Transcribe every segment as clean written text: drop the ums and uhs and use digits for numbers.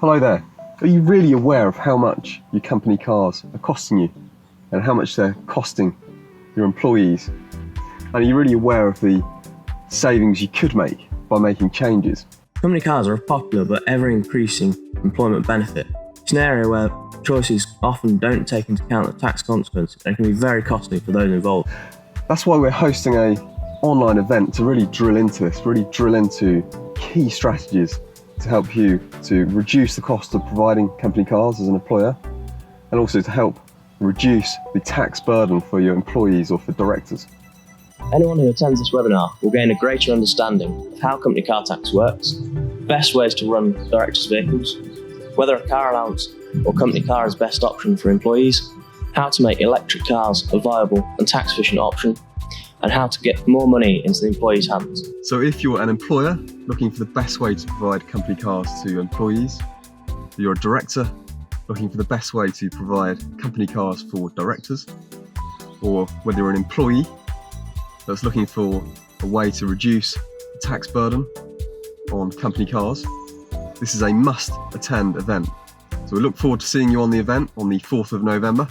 Hello there. Are you really aware of how much your company cars are costing you and how much they're costing your employees? And are you really aware of the savings you could make by making changes? Company cars are a popular but ever-increasing employment benefit. It's an area where choices often don't take into account the tax consequences and can be very costly for those involved. That's why we're hosting an online event to really drill into this, really drill into key strategies to help you to reduce the cost of providing company cars as an employer, and also to help reduce the tax burden for your employees or for directors. Anyone who attends this webinar will gain a greater understanding of how company car tax works, best ways to run directors' vehicles, whether a car allowance or company car is best option for employees, how to make electric cars a viable and tax-efficient option, and how to get more money into the employees' hands. So if you're an employer looking for the best way to provide company cars to employees, you're a director looking for the best way to provide company cars for directors, or whether you're an employee that's looking for a way to reduce the tax burden on company cars, this is a must-attend event. So we look forward to seeing you on the event on the 4th of November,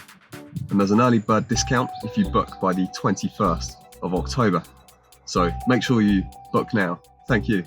and there's an early bird discount if you book by the 21st of October. So make sure you book now. Thank you.